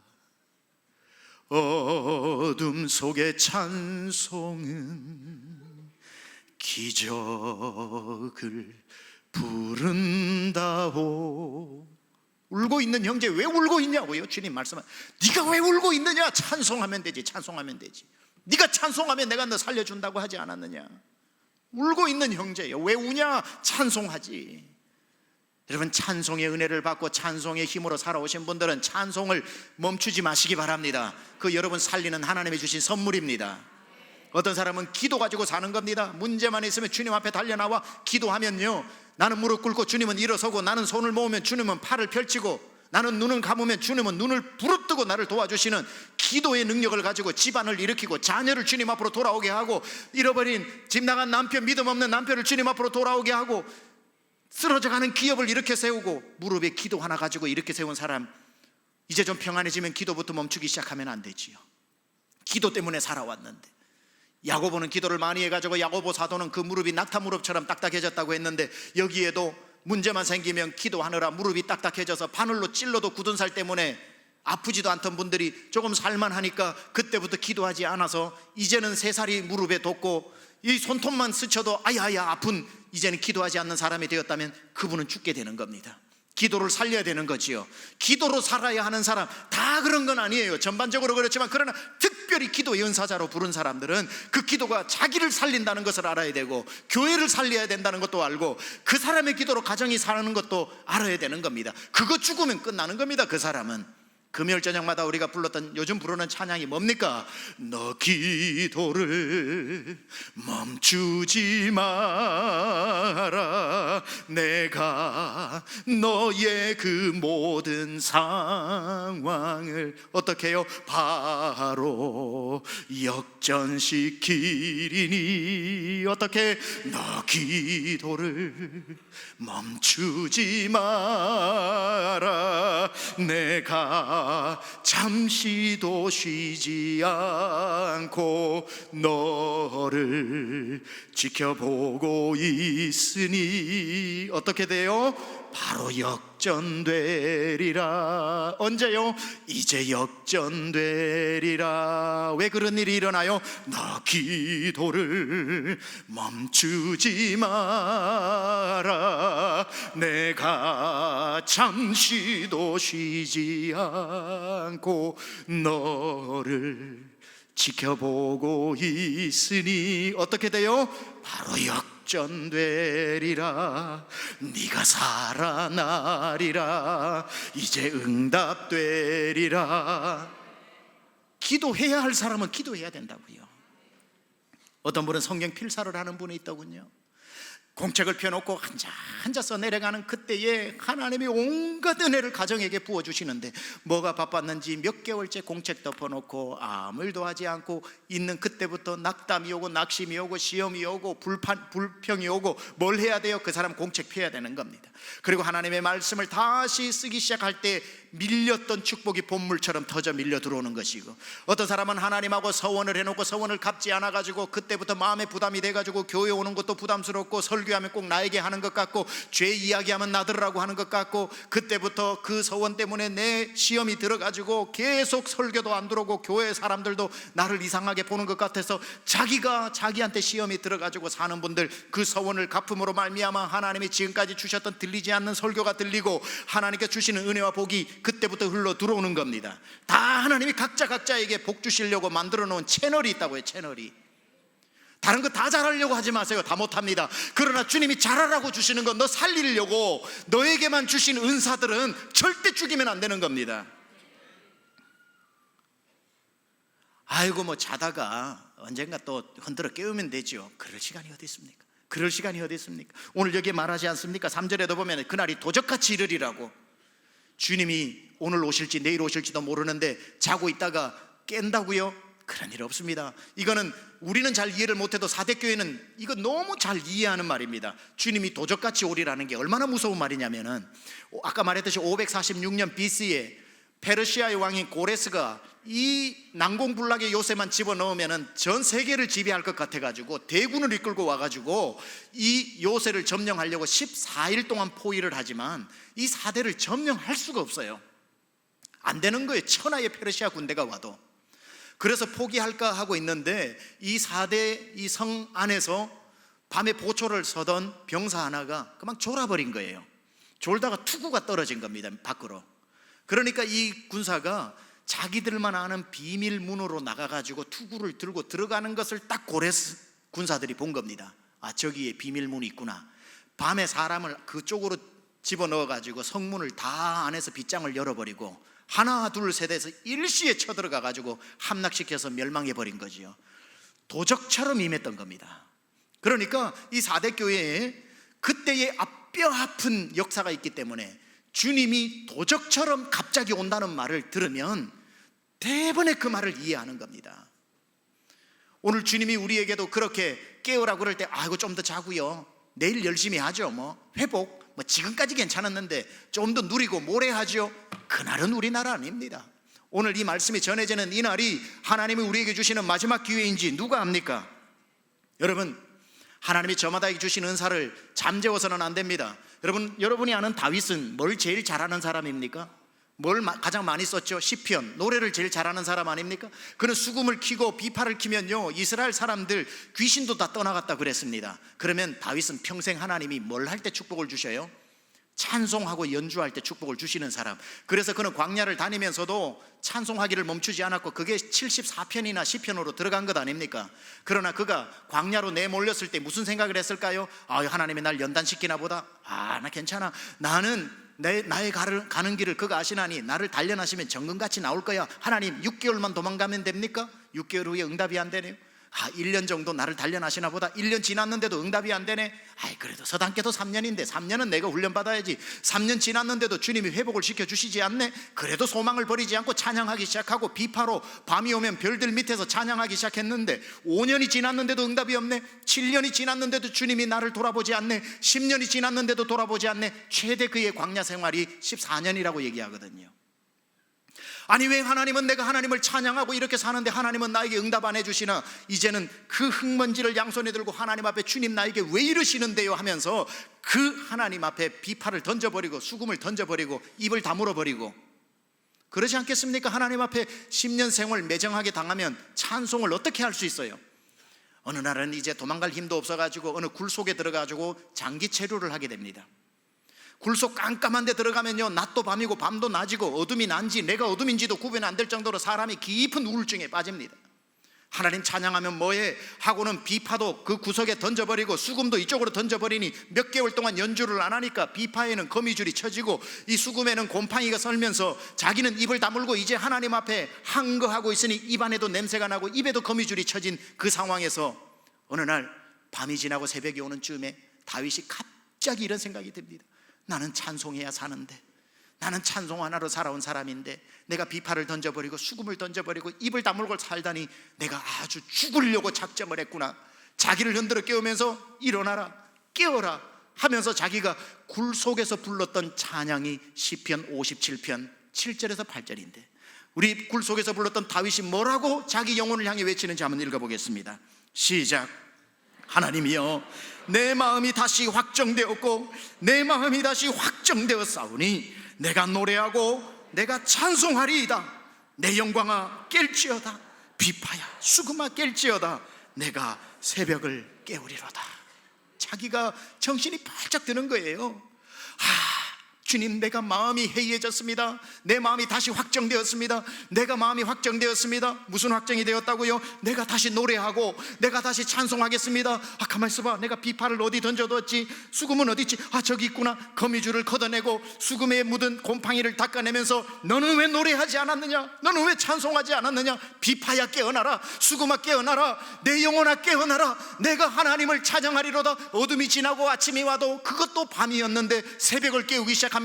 어둠 속의 찬송은 기적을 부른다오. 울고 있는 형제 왜 울고 있냐고요? 주님 말씀은 네가 왜 울고 있느냐? 찬송하면 되지, 찬송하면 되지. 네가 찬송하면 내가 너 살려준다고 하지 않았느냐? 울고 있는 형제요 왜 우냐? 찬송하지. 여러분, 찬송의 은혜를 받고 찬송의 힘으로 살아오신 분들은 찬송을 멈추지 마시기 바랍니다. 그 여러분 살리는 하나님이 주신 선물입니다. 어떤 사람은 기도 가지고 사는 겁니다. 문제만 있으면 주님 앞에 달려나와 기도하면요, 나는 무릎 꿇고 주님은 일어서고, 나는 손을 모으면 주님은 팔을 펼치고, 나는 눈을 감으면 주님은 눈을 부릅뜨고 나를 도와주시는 기도의 능력을 가지고 집안을 일으키고 자녀를 주님 앞으로 돌아오게 하고, 잃어버린 집 나간 남편, 믿음 없는 남편을 주님 앞으로 돌아오게 하고, 쓰러져가는 기업을 이렇게 세우고, 무릎에 기도 하나 가지고 이렇게 세운 사람, 이제 좀 평안해지면 기도부터 멈추기 시작하면 안 되지요. 기도 때문에 살아왔는데, 야고보는 기도를 많이 해가지고 야고보 사도는 그 무릎이 낙타 무릎처럼 딱딱해졌다고 했는데, 여기에도 문제만 생기면 기도하느라 무릎이 딱딱해져서 바늘로 찔러도 굳은 살 때문에 아프지도 않던 분들이 조금 살만하니까 그때부터 기도하지 않아서 이제는 3살이 무릎에 돋고 이 손톱만 스쳐도 아야야 아픈 이제는 기도하지 않는 사람이 되었다면 그분은 죽게 되는 겁니다. 기도를 살려야 되는 거지요. 기도로 살아야 하는 사람 다 그런 건 아니에요. 전반적으로 그렇지만 그러나 특별히 기도 연사자로 부른 사람들은 그 기도가 자기를 살린다는 것을 알아야 되고 교회를 살려야 된다는 것도 알고 그 사람의 기도로 가정이 사는 것도 알아야 되는 겁니다. 그거 죽으면 끝나는 겁니다. 그 사람은. 금요일 저녁마다 우리가 불렀던 요즘 부르는 찬양이 뭡니까? 너 기도를 멈추지 마라. 내가 너의 그 모든 상황을 어떻게 해요? 바로 역전시키리니. 어떻게? 너 기도를 멈추지 마라. 내가 잠시도 쉬지 않고 너를 지켜보고 있으니 어떻게 돼요? 바로 역전되리라. 언제요? 이제 역전되리라. 왜 그런 일이 일어나요? 너 기도를 멈추지 마라. 내가 잠시도 쉬지 않고 너를 지켜보고 있으니 어떻게 돼요? 바로 역전되리라. 네가 살아나리라. 이제 응답되리라. 기도해야 할 사람은 기도해야 된다고요. 어떤 분은 성경 필사를 하는 분이 있더군요. 공책을 펴놓고 앉아서 내려가는 그때에 하나님이 온갖 은혜를 가정에게 부어주시는데 뭐가 바빴는지 몇 개월째 공책 덮어놓고 아무 일도 하지 않고 있는 그때부터 낙담이 오고 낙심이 오고 시험이 오고 불평이 오고 뭘 해야 돼요? 그 사람 공책 펴야 되는 겁니다. 그리고 하나님의 말씀을 다시 쓰기 시작할 때 밀렸던 축복이 봇물처럼 터져 밀려 들어오는 것이고, 어떤 사람은 하나님하고 서원을 해놓고 서원을 갚지 않아가지고 그때부터 마음에 부담이 돼가지고 교회 오는 것도 부담스럽고 설교하면 꼭 나에게 하는 것 같고 죄 이야기하면 나들으라고 하는 것 같고 그때부터 그 서원 때문에 내 시험이 들어가지고 계속 설교도 안 들어오고 교회 사람들도 나를 이상하게 보는 것 같아서 자기가 자기한테 시험이 들어가지고 사는 분들, 그 서원을 갚음으로 말미암아 하나님이 지금까지 주셨던 들리지 않는 설교가 들리고 하나님께 주시는 은혜와 복이 그때부터 흘러 들어오는 겁니다. 다 하나님이 각자에게 복 주시려고 만들어 놓은 채널이 있다고요. 채널이. 다른 거 다 잘하려고 하지 마세요. 다 못합니다. 그러나 주님이 잘하라고 주시는 건 너 살리려고 너에게만 주신 은사들은 절대 죽이면 안 되는 겁니다. 아이고 뭐 자다가 언젠가 또 흔들어 깨우면 되죠. 그럴 시간이 어디 있습니까? 그럴 시간이 어디 있습니까? 오늘 여기에 말하지 않습니까? 3절에도 보면 그날이 도적같이 이르리라고. 주님이 오늘 오실지 내일 오실지도 모르는데 자고 있다가 깬다고요? 그런 일 없습니다. 이거는 우리는 잘 이해를 못해도 사대교회는 이거 너무 잘 이해하는 말입니다. 주님이 도적같이 오리라는 게 얼마나 무서운 말이냐면은, 아까 말했듯이 546년 BC에 페르시아의 왕인 고레스가 이 난공불락의 요새만 집어넣으면 전 세계를 지배할 것 같아가지고 대군을 이끌고 와가지고 이 요새를 점령하려고 14일 동안 포위를 하지만 이 사대를 점령할 수가 없어요. 안 되는 거예요. 천하의 페르시아 군대가 와도. 그래서 포기할까 하고 있는데 이 사대 이 성 안에서 밤에 보초를 서던 병사 하나가 그만 졸아버린 거예요. 졸다가 투구가 떨어진 겁니다. 밖으로. 그러니까 이 군사가 자기들만 아는 비밀 문으로 나가가지고 투구를 들고 들어가는 것을 딱 고레스 군사들이 본 겁니다. 아, 저기에 비밀문이 있구나. 밤에 사람을 그쪽으로 집어넣어가지고 성문을 다 안에서 빗장을 열어버리고 하나 둘 셋에서 일시에 쳐들어가가지고 함락시켜서 멸망해버린 거지요. 도적처럼 임했던 겁니다. 그러니까 이 사대교회에 그때의 뼈 아픈 역사가 있기 때문에 주님이 도적처럼 갑자기 온다는 말을 들으면 대번에 그 말을 이해하는 겁니다. 오늘 주님이 우리에게도 그렇게 깨우라고 그럴 때 아이고 좀 더 자고요, 내일 열심히 하죠, 뭐 회복, 뭐 지금까지 괜찮았는데 좀 더 누리고 모레 하죠. 그날은 우리나라 아닙니다. 오늘 이 말씀이 전해지는 이 날이 하나님이 우리에게 주시는 마지막 기회인지 누가 압니까? 여러분, 하나님이 저마다에게 주신 은사를 잠재워서는 안 됩니다. 여러분이 아는 다윗은 뭘 제일 잘하는 사람입니까? 가장 많이 썼죠? 시편. 노래를 제일 잘하는 사람 아닙니까? 그는 수금을 키고 비파를 키면요, 이스라엘 사람들 귀신도 다 떠나갔다 그랬습니다. 그러면 다윗은 평생 하나님이 뭘 할 때 축복을 주셔요? 찬송하고 연주할 때 축복을 주시는 사람. 그래서 그는 광야를 다니면서도 찬송하기를 멈추지 않았고, 그게 74편이나 시편으로 들어간 것 아닙니까? 그러나 그가 광야로 내몰렸을 때 무슨 생각을 했을까요? 하나님이 날 연단시키나 보다. 나 괜찮아. 나는 나의 가는 길을 그가 아시나니 나를 단련하시면 정금같이 나올 거야. 하나님, 6개월만 도망가면 됩니까? 6개월 후에 응답이 안 되네요. 1년 정도 나를 단련하시나 보다. 1년 지났는데도 응답이 안 되네. 그래도 서당께도 3년인데 3년은 내가 훈련받아야지. 3년 지났는데도 주님이 회복을 시켜주시지 않네. 그래도 소망을 버리지 않고 찬양하기 시작하고, 비파로 밤이 오면 별들 밑에서 찬양하기 시작했는데 5년이 지났는데도 응답이 없네. 7년이 지났는데도 주님이 나를 돌아보지 않네. 10년이 지났는데도 돌아보지 않네. 최대 그의 광야 생활이 14년이라고 얘기하거든요. 아니, 왜 하나님은 내가 하나님을 찬양하고 이렇게 사는데 하나님은 나에게 응답 안 해주시나? 이제는 그 흙먼지를 양손에 들고 하나님 앞에, 주님 나에게 왜 이러시는데요 하면서 그 하나님 앞에 비파를 던져버리고 수금을 던져버리고 입을 다물어버리고, 그러지 않겠습니까? 하나님 앞에 10년 생활 매정하게 당하면 찬송을 어떻게 할 수 있어요? 어느 날은 이제 도망갈 힘도 없어가지고 어느 굴 속에 들어가지고 장기 체류를 하게 됩니다. 굴속 깜깜한 데 들어가면요, 낮도 밤이고 밤도 낮이고 어둠이 난지 내가 어둠인지도 구분이 안 될 정도로 사람이 깊은 우울증에 빠집니다. 하나님 찬양하면 뭐해? 하고는 비파도 그 구석에 던져버리고 수금도 이쪽으로 던져버리니 몇 개월 동안 연주를 안 하니까 비파에는 거미줄이 쳐지고 이 수금에는 곰팡이가 설면서 자기는 입을 다물고 이제 하나님 앞에 한거하고 있으니 입 안에도 냄새가 나고 입에도 거미줄이 쳐진 그 상황에서 어느 날 밤이 지나고 새벽이 오는 쯤에 다윗이 갑자기 이런 생각이 듭니다. 나는 찬송해야 사는데, 나는 찬송 하나로 살아온 사람인데 내가 비파를 던져버리고 수금을 던져버리고 입을 다물고 살다니 내가 아주 죽으려고 작정을 했구나. 자기를 흔들어 깨우면서 일어나라, 깨어라 하면서 자기가 굴 속에서 불렀던 찬양이 시편 57편 7절에서 8절인데, 우리 굴 속에서 불렀던 다윗이 뭐라고 자기 영혼을 향해 외치는지 한번 읽어보겠습니다. 시작. 하나님이여, 내 마음이 다시 확정되었고 내 마음이 다시 확정되었사오니 내가 노래하고 내가 찬송하리이다. 내 영광아 깰지어다. 비파야 수금아 깰지어다. 내가 새벽을 깨우리로다. 자기가 정신이 바짝 드는 거예요. 주님, 내가 마음이 해이해졌습니다. 내 마음이 다시 확정되었습니다. 내가 마음이 확정되었습니다. 무슨 확정이 되었다고요? 내가 다시 노래하고 내가 다시 찬송하겠습니다. 가만 있어봐, 내가 비파를 어디 던져뒀지? 수금은 어디 있지? 저기 있구나. 거미줄을 걷어내고 수금에 묻은 곰팡이를 닦아내면서 너는 왜 노래하지 않았느냐? 너는 왜 찬송하지 않았느냐? 비파야 깨어나라. 수금아 깨어나라. 내 영혼아 깨어나라. 내가 하나님을 찬양하리로다. 어둠이 지나고 아침이 와도 그것도 밤이었는데 새벽을 깨우기 시작합니다.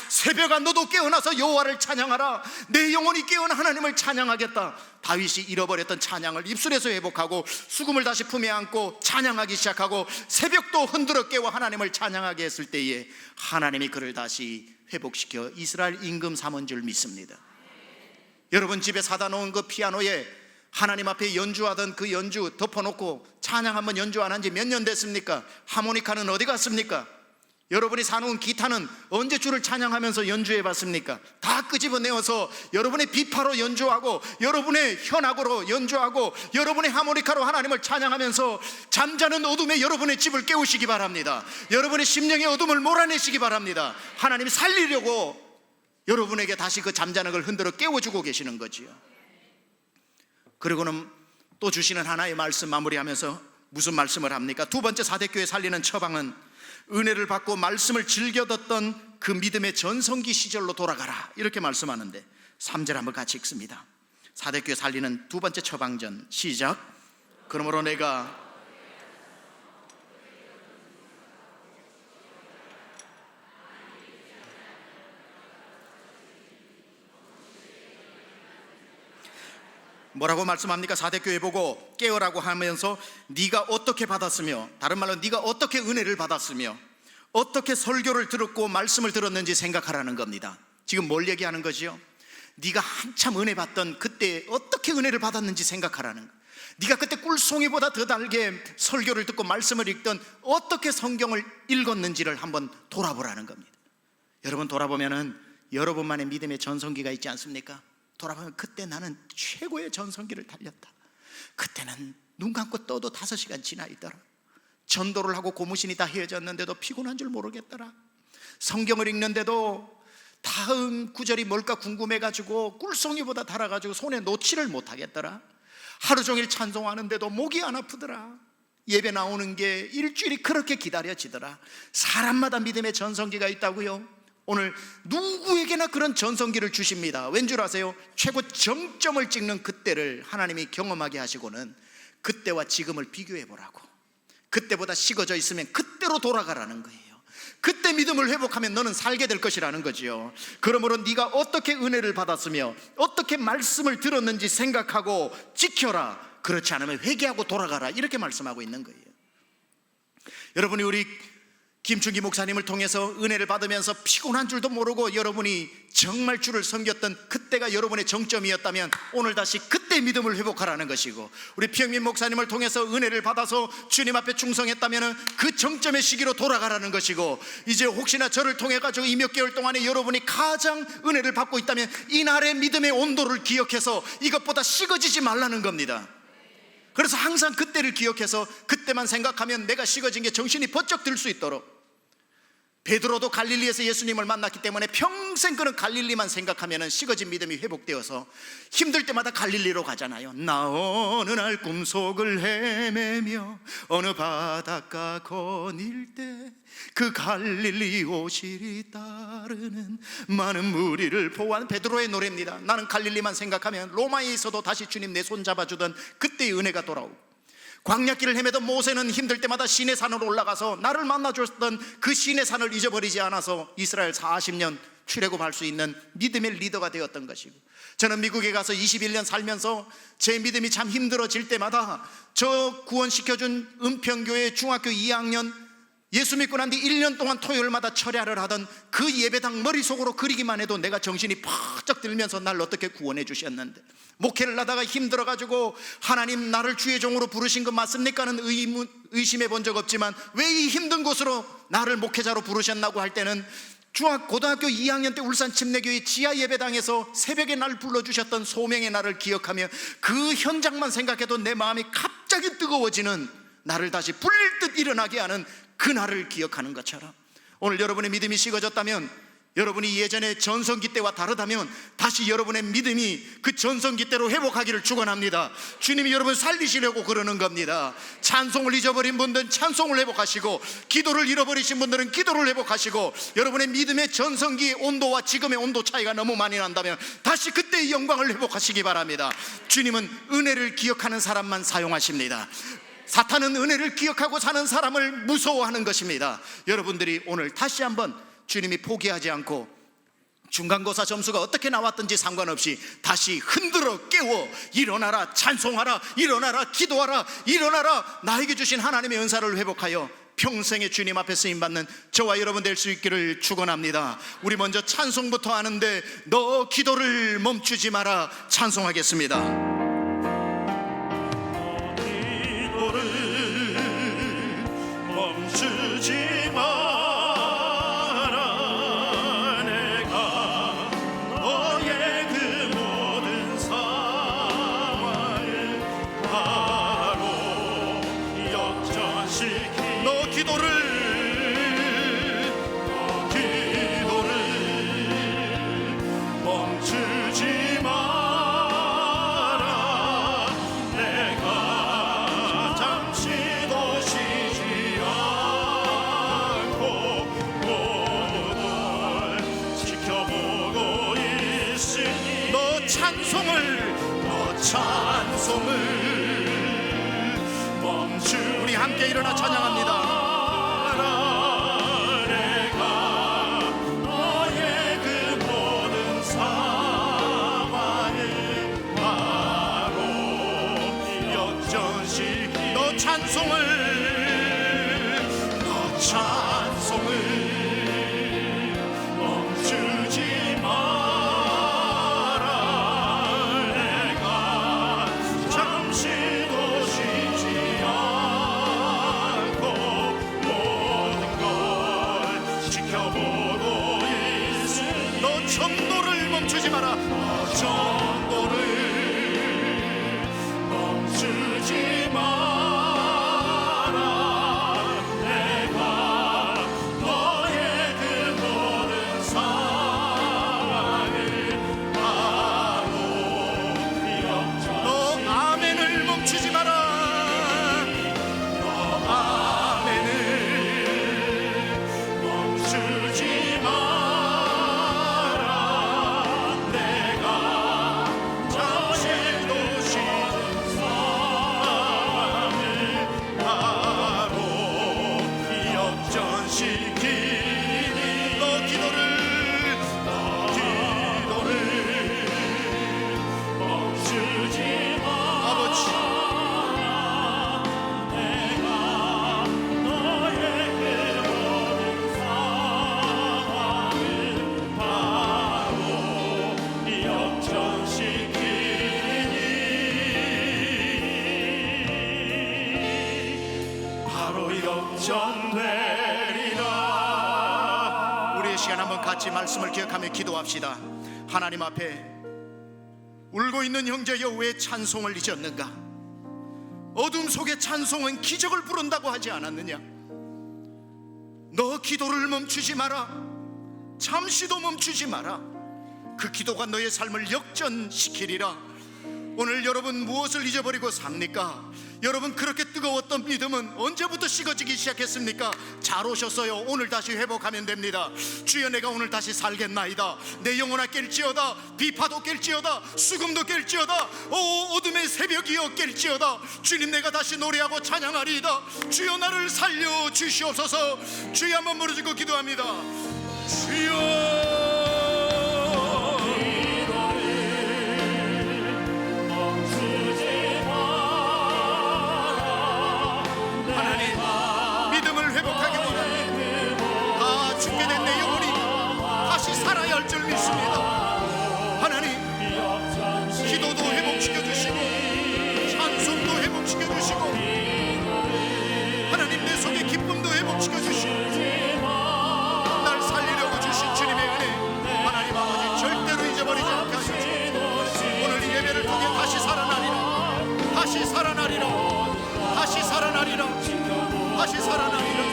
새벽아, 너도 깨어나서 여호와를 찬양하라. 내 영혼이 깨어나 하나님을 찬양하겠다. 다윗이 잃어버렸던 찬양을 입술에서 회복하고 수금을 다시 품에 안고 찬양하기 시작하고 새벽도 흔들어 깨워 하나님을 찬양하게 했을 때에 하나님이 그를 다시 회복시켜 이스라엘 임금 삼은 줄 믿습니다. 여러분 집에 사다 놓은 그 피아노에 하나님 앞에 연주하던 그 연주 덮어놓고 찬양 한번 연주 안 한 지 몇 년 됐습니까? 하모니카는 어디 갔습니까? 여러분이 사놓은 기타는 언제 주를 찬양하면서 연주해 봤습니까? 다 끄집어내어서 여러분의 비파로 연주하고 여러분의 현악으로 연주하고 여러분의 하모니카로 하나님을 찬양하면서 잠자는 어둠에 여러분의 집을 깨우시기 바랍니다. 여러분의 심령의 어둠을 몰아내시기 바랍니다. 하나님이 살리려고 여러분에게 다시 그 잠자는 걸 흔들어 깨워주고 계시는 거지요. 그리고는 또 주시는 하나의 말씀 마무리하면서 무슨 말씀을 합니까? 두 번째 사대교회 살리는 처방은 은혜를 받고 말씀을 즐겨 듣던 그 믿음의 전성기 시절로 돌아가라, 이렇게 말씀하는데 3절 한번 같이 읽습니다. 사대교회 살리는 두 번째 처방전 시작. 그러므로 내가 뭐라고 말씀합니까? 사대교회 보고 깨어라고 하면서 네가 어떻게 받았으며, 다른 말로 네가 어떻게 은혜를 받았으며 어떻게 설교를 들었고 말씀을 들었는지 생각하라는 겁니다. 지금 뭘 얘기하는 거지요? 네가 한참 은혜 받던 그때 어떻게 은혜를 받았는지 생각하라는 거. 네가 그때 꿀송이보다 더 달게 설교를 듣고 말씀을 읽던 어떻게 성경을 읽었는지를 한번 돌아보라는 겁니다. 여러분 돌아보면은 여러분만의 믿음의 전성기가 있지 않습니까? 돌아보면 그때 나는 최고의 전성기를 달렸다. 그때는 눈 감고 떠도 5시간 지나 있더라. 전도를 하고 고무신이 다 헤어졌는데도 피곤한 줄 모르겠더라. 성경을 읽는데도 다음 구절이 뭘까 궁금해가지고 꿀송이보다 달아가지고 손에 놓지를 못하겠더라. 하루 종일 찬송하는데도 목이 안 아프더라. 예배 나오는 게 일주일이 그렇게 기다려지더라. 사람마다 믿음의 전성기가 있다고요. 오늘 누구에게나 그런 전성기를 주십니다. 왠 줄 아세요? 최고 정점을 찍는 그때를 하나님이 경험하게 하시고는 그때와 지금을 비교해 보라고, 그때보다 식어져 있으면 그때로 돌아가라는 거예요. 그때 믿음을 회복하면 너는 살게 될 것이라는 거지요. 그러므로 네가 어떻게 은혜를 받았으며 어떻게 말씀을 들었는지 생각하고 지켜라. 그렇지 않으면 회개하고 돌아가라. 이렇게 말씀하고 있는 거예요. 여러분이 우리 김충기 목사님을 통해서 은혜를 받으면서 피곤한 줄도 모르고 여러분이 정말 주를 섬겼던 그때가 여러분의 정점이었다면 오늘 다시 그때 믿음을 회복하라는 것이고, 우리 피영민 목사님을 통해서 은혜를 받아서 주님 앞에 충성했다면 그 정점의 시기로 돌아가라는 것이고, 이제 혹시나 저를 통해 가지고 이 몇 개월 동안에 여러분이 가장 은혜를 받고 있다면 이날의 믿음의 온도를 기억해서 이것보다 식어지지 말라는 겁니다. 그래서 항상 그때를 기억해서 그때만 생각하면 내가 식어진 게 정신이 번쩍 들 수 있도록. 베드로도 갈릴리에서 예수님을 만났기 때문에 평생 그는 갈릴리만 생각하면 식어진 믿음이 회복되어서 힘들 때마다 갈릴리로 가잖아요. 나 어느 날 꿈속을 헤매며 어느 바닷가 거닐 때 그 갈릴리 오실이 따르는 많은 무리를 보아하는 베드로의 노래입니다. 나는 갈릴리만 생각하면 로마에 있어도 다시 주님 내 손 잡아주던 그때의 은혜가 돌아오고, 광야길을 헤매던 모세는 힘들 때마다 시내 산으로 올라가서 나를 만나줬던 그 시내 산을 잊어버리지 않아서 이스라엘 40년 출애굽할 수 있는 믿음의 리더가 되었던 것이고, 저는 미국에 가서 21년 살면서 제 믿음이 참 힘들어질 때마다 저 구원시켜준 은평교회 중학교 2학년 예수 믿고 난 뒤 1년 동안 토요일마다 철야를 하던 그 예배당 머릿속으로 그리기만 해도 내가 정신이 팍쩍 들면서 날 어떻게 구원해 주셨는데, 목회를 하다가 힘들어가지고 하나님 나를 주의 종으로 부르신 것 맞습니까? 는 의심해 본 적 없지만 왜 이 힘든 곳으로 나를 목회자로 부르셨나고 할 때는 고등학교 2학년 때 울산 침례교회 지하 예배당에서 새벽에 날 불러주셨던 소명의 날을 기억하며 그 현장만 생각해도 내 마음이 갑자기 뜨거워지는, 나를 다시 불릴 듯 일어나게 하는 그 날을 기억하는 것처럼, 오늘 여러분의 믿음이 식어졌다면, 여러분이 예전에 전성기 때와 다르다면 다시 여러분의 믿음이 그 전성기 때로 회복하기를 축원합니다. 주님이 여러분 살리시려고 그러는 겁니다. 찬송을 잊어버린 분들은 찬송을 회복하시고, 기도를 잃어버리신 분들은 기도를 회복하시고, 여러분의 믿음의 전성기 온도와 지금의 온도 차이가 너무 많이 난다면 다시 그때의 영광을 회복하시기 바랍니다. 주님은 은혜를 기억하는 사람만 사용하십니다. 사탄은 은혜를 기억하고 사는 사람을 무서워하는 것입니다. 여러분들이 오늘 다시 한번 주님이 포기하지 않고 중간고사 점수가 어떻게 나왔든지 상관없이 다시 흔들어 깨워 일어나라, 찬송하라, 일어나라, 기도하라, 일어나라, 나에게 주신 하나님의 은사를 회복하여 평생의 주님 앞에 쓰임받는 저와 여러분 될 수 있기를 축원합니다. 우리 먼저 찬송부터 하는데 너 기도를 멈추지 마라 찬송하겠습니다. 멈추지 마라. 내가 너의 그 모든 상황을 바로 역전시키. 너 기도를 멈추지 마라. 내가 잠시도 쉬지 않고 모든 걸 지켜보고 있으니 너 찬송을 멈추. 우리 함께 일어나 찬양합니다. 너 찬송을 멈추지 마라. 내가 잠시도 쉬지 않고 모든 걸 지켜보고 있으니 너 같이 말씀을 기억하며 기도합시다. 하나님 앞에 울고 있는 형제여 왜 찬송을 잊었는가? 어둠 속에 찬송은 기적을 부른다고 하지 않았느냐? 너 기도를 멈추지 마라. 잠시도 멈추지 마라. 그 기도가 너의 삶을 역전시키리라. 오늘 여러분 무엇을 잊어버리고 삽니까? 여러분 그렇게 뜨거웠던 믿음은 언제부터 식어지기 시작했습니까? 잘 오셨어요. 오늘 다시 회복하면 됩니다. 주여 내가 오늘 다시 살겠나이다. 내 영혼아 깰지어다. 비파도 깰지어다. 수금도 깰지어다. 어둠의 새벽이여 깰지어다. 주님 내가 다시 노래하고 찬양하리이다. 주여 나를 살려 주시옵소서. 주여 한번 부르짖고 기도합니다. 주여 회복하기 원합니다. 다 죽게 된 내 영혼이 다시 살아야 할 줄 믿습니다. 하나님 기도도 회복시켜 주시고 찬송도 회복시켜 주시고 하나님 내 속의 기쁨도 회복시켜 주시고 날 살리려고 주신 주님의 은혜 하나님 아버지 절대로 잊어버리지 않게 하소서. 오늘 이 예배를 통해 다시 살아나리라. 다시 살아나리라. 다시 살아나리라. 다시 살아나리라.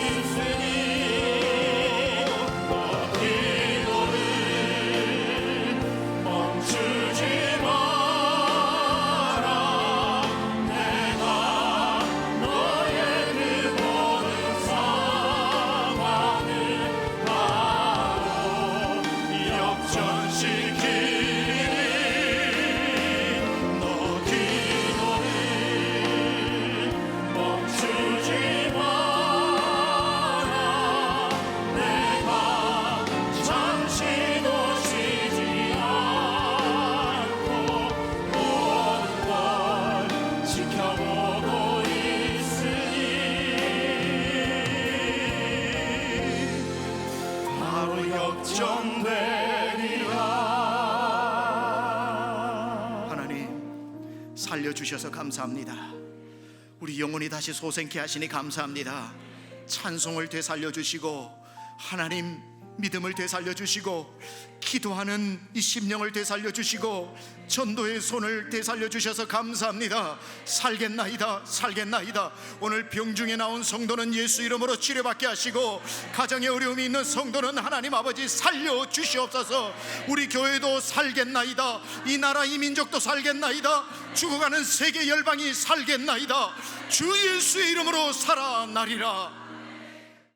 하나님 살려주셔서 감사합니다. 우리 영혼이 다시 소생케 하시니 감사합니다. 찬송을 되살려주시고 하나님 믿음을 되살려주시고 기도하는 이 심령을 되살려주시고 전도의 손을 되살려주셔서 감사합니다. 살겠나이다. 살겠나이다. 오늘 병중에 나온 성도는 예수 이름으로 치료받게 하시고 가정에 어려움이 있는 성도는 하나님 아버지 살려주시옵소서. 우리 교회도 살겠나이다. 이 나라 이 민족도 살겠나이다. 죽어가는 세계 열방이 살겠나이다. 주 예수의 이름으로 살아나리라.